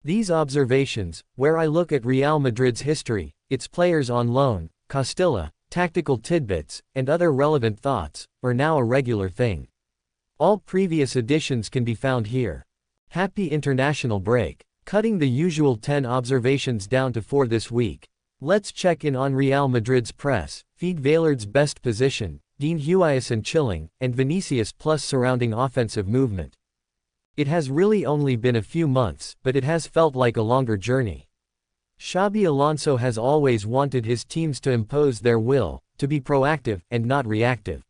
These observations, where I look at Real Madrid's history, its players on loan, Castilla, tactical tidbits, and other relevant thoughts, are now a regular thing. All previous editions can be found here. Happy international break. Cutting the usual 10 observations down to 4 this week. Let's check in on Real Madrid's press, feed Vallard's best position, Dean Huijsen chilling, and Vinicius plus surrounding offensive movement. It has really only been a few months, but it has felt like a longer journey. Xabi Alonso has always wanted his teams to impose their will, to be proactive, and not reactive.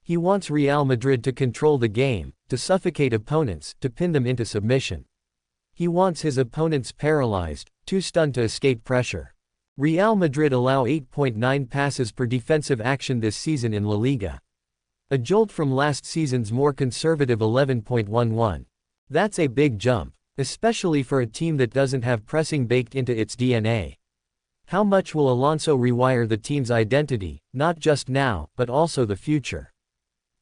He wants Real Madrid to control the game, to suffocate opponents, to pin them into submission. He wants his opponents paralyzed, too stunned to escape pressure. Real Madrid allow 8.9 passes per defensive action this season in La Liga. A jolt from last season's more conservative 11.11. That's a big jump, especially for a team that doesn't have pressing baked into its DNA. How much will Alonso rewire the team's identity, not just now, but also the future?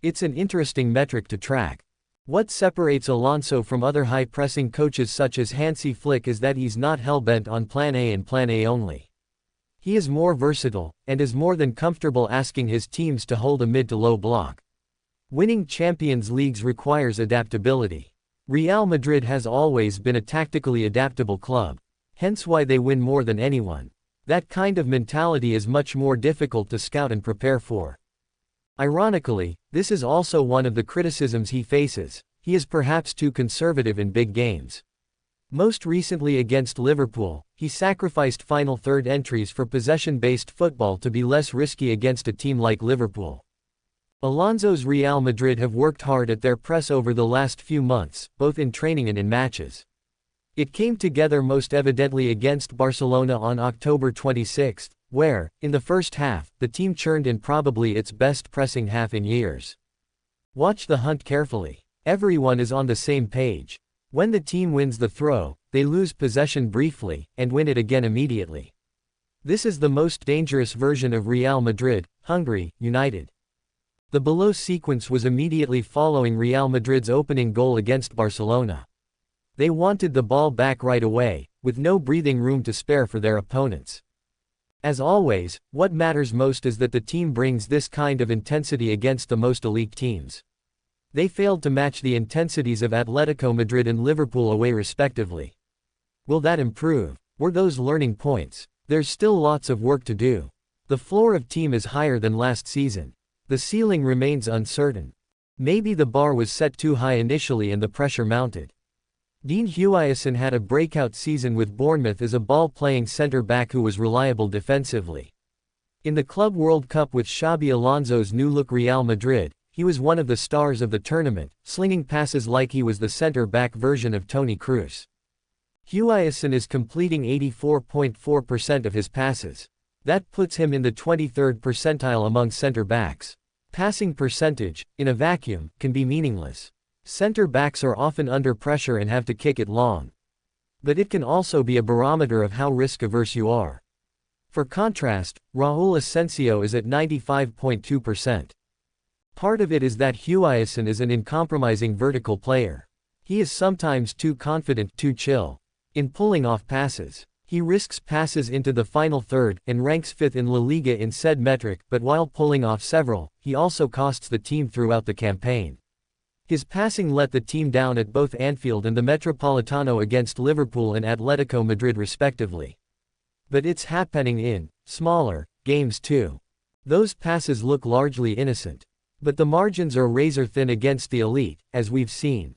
It's an interesting metric to track. What separates Alonso from other high-pressing coaches such as Hansi Flick is that he's not hell-bent on Plan A and Plan A only. He is more versatile, and is more than comfortable asking his teams to hold a mid to low block. Winning Champions Leagues requires adaptability. Real Madrid has always been a tactically adaptable club, hence why they win more than anyone. That kind of mentality is much more difficult to scout and prepare for. Ironically, this is also one of the criticisms he faces. He is perhaps too conservative in big games. Most recently against Liverpool, he sacrificed final third entries for possession-based football to be less risky against a team like Liverpool. Alonso's Real Madrid have worked hard at their press over the last few months, both in training and in matches. It came together most evidently against Barcelona on October 26, where, in the first half, the team churned in probably its best pressing half in years. Watch the hunt carefully. Everyone is on the same page. When the team wins the throw, they lose possession briefly, and win it again immediately. This is the most dangerous version of Real Madrid, hungry, united. The below sequence was immediately following Real Madrid's opening goal against Barcelona. They wanted the ball back right away, with no breathing room to spare for their opponents. As always, what matters most is that the team brings this kind of intensity against the most elite teams. They failed to match the intensities of Atletico Madrid and Liverpool away respectively. Will that improve? Were those learning points? There's still lots of work to do. The floor of team is higher than last season. The ceiling remains uncertain. Maybe the bar was set too high initially and the pressure mounted. Dean Huijsen had a breakout season with Bournemouth as a ball-playing centre-back who was reliable defensively. In the Club World Cup with Xabi Alonso's new-look Real Madrid, he was one of the stars of the tournament, slinging passes like he was the centre-back version of Toni Kroos. Huijsen is completing 84.4% of his passes. That puts him in the 23rd percentile among centre-backs. Passing percentage, in a vacuum, can be meaningless. Centre-backs are often under pressure and have to kick it long. But it can also be a barometer of how risk-averse you are. For contrast, Raúl Asencio is at 95.2%. Part of it is that Huijsen is an uncompromising vertical player. He is sometimes too confident, too chill in pulling off passes. He risks passes into the final third, and ranks 5th in La Liga in said metric, but while pulling off several, he also costs the team throughout the campaign. His passing let the team down at both Anfield and the Metropolitano against Liverpool and Atletico Madrid respectively. But it's happening in smaller games too. Those passes look largely innocent. But the margins are razor-thin against the elite, as we've seen.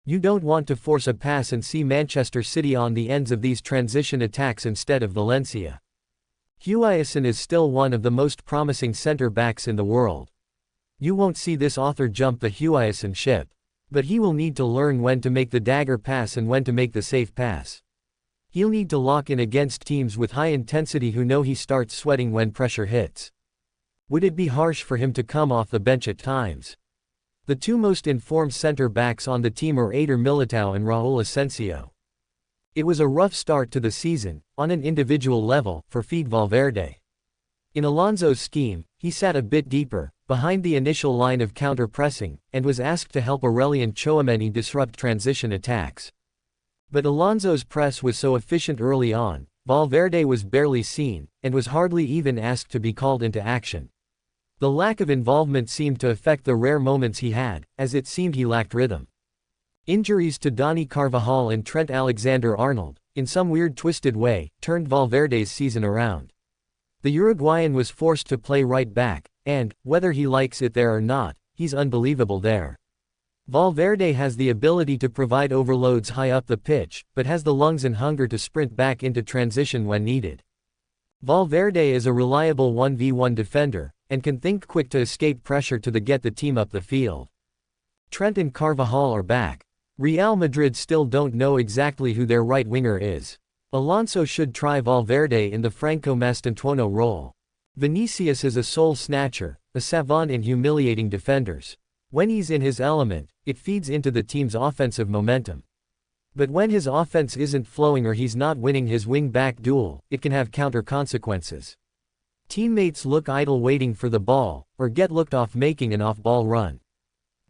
You don't want to force a pass and see Manchester City on the ends of these transition attacks instead of Valencia. Huijsen is still one of the most promising centre-backs in the world. You won't see this author jump the Huijsen ship. But he will need to learn when to make the dagger pass and when to make the safe pass. He'll need to lock in against teams with high intensity who know he starts sweating when pressure hits. Would it be harsh for him to come off the bench at times? The two most informed centre-backs on the team are Eder Militao and Raúl Asencio. It was a rough start to the season, on an individual level, for Fede Valverde. In Alonso's scheme, he sat a bit deeper, behind the initial line of counter-pressing, and was asked to help Aurelien Tchouameni disrupt transition attacks. But Alonso's press was so efficient early on, Valverde was barely seen, and was hardly even asked to be called into action. The lack of involvement seemed to affect the rare moments he had, as it seemed he lacked rhythm. Injuries to Dani Carvajal and Trent Alexander-Arnold, in some weird twisted way, turned Valverde's season around. The Uruguayan was forced to play right back, and, whether he likes it there or not, he's unbelievable there. Valverde has the ability to provide overloads high up the pitch, but has the lungs and hunger to sprint back into transition when needed. Valverde is a reliable 1v1 defender, and can think quick to escape pressure to get the team up the field. Trent and Carvajal are back. Real Madrid still don't know exactly who their right winger is. Alonso should try Valverde in the Franco Mastantuono role. Vinicius is a soul snatcher, a savant in humiliating defenders. When he's in his element, it feeds into the team's offensive momentum. But when his offense isn't flowing or he's not winning his wing-back duel, it can have counter consequences. Teammates look idle waiting for the ball, or get looked off making an off-ball run.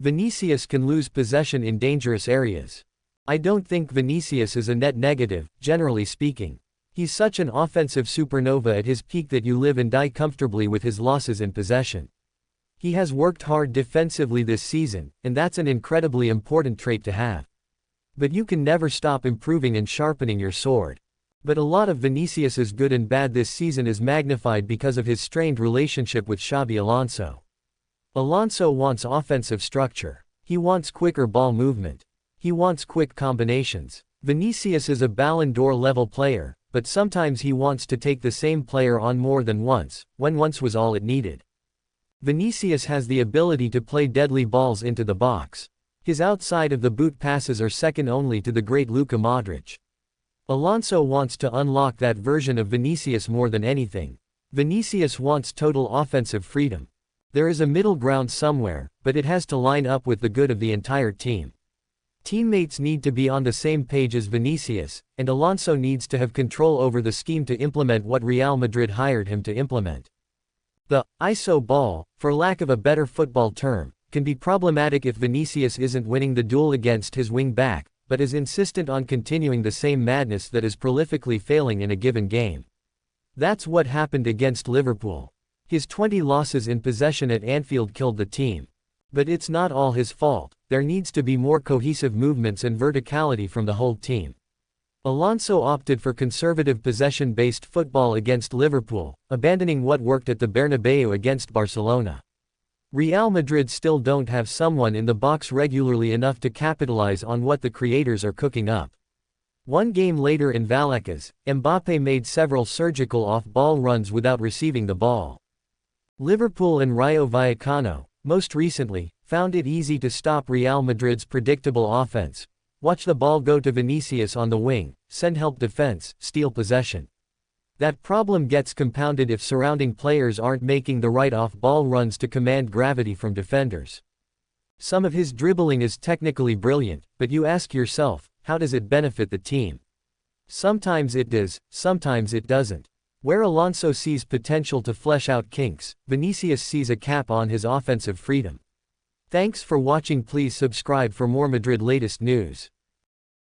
Vinicius can lose possession in dangerous areas. I don't think Vinicius is a net negative, generally speaking. He's such an offensive supernova at his peak that you live and die comfortably with his losses in possession. He has worked hard defensively this season, and that's an incredibly important trait to have. But you can never stop improving and sharpening your sword. But a lot of Vinicius's good and bad this season is magnified because of his strained relationship with Xabi Alonso. Alonso wants offensive structure. He wants quicker ball movement. He wants quick combinations. Vinicius is a Ballon d'Or level player, but sometimes he wants to take the same player on more than once, when once was all it needed. Vinicius has the ability to play deadly balls into the box. His outside of the boot passes are second only to the great Luka Modric. Alonso wants to unlock that version of Vinicius more than anything. Vinicius wants total offensive freedom. There is a middle ground somewhere, but it has to line up with the good of the entire team. Teammates need to be on the same page as Vinicius, and Alonso needs to have control over the scheme to implement what Real Madrid hired him to implement. The ISO ball, for lack of a better football term, can be problematic if Vinicius isn't winning the duel against his wing-back, but is insistent on continuing the same madness that is prolifically failing in a given game. That's what happened against Liverpool. His 20 losses in possession at Anfield killed the team. But it's not all his fault. There needs to be more cohesive movements and verticality from the whole team. Alonso opted for conservative possession-based football against Liverpool, abandoning what worked at the Bernabeu against Barcelona. Real Madrid still don't have someone in the box regularly enough to capitalize on what the creators are cooking up. One game later in Vallecas, Mbappé made several surgical off-ball runs without receiving the ball. Liverpool and Rayo Vallecano, most recently, found it easy to stop Real Madrid's predictable offense. Watch the ball go to Vinicius on the wing, send help defense, steal possession. That problem gets compounded if surrounding players aren't making the right off-ball runs to command gravity from defenders. Some of his dribbling is technically brilliant, but you ask yourself, how does it benefit the team? Sometimes it does, sometimes it doesn't. Where Alonso sees potential to flesh out kinks, Vinicius sees a cap on his offensive freedom. Thanks for watching. Please subscribe for more Madrid latest news.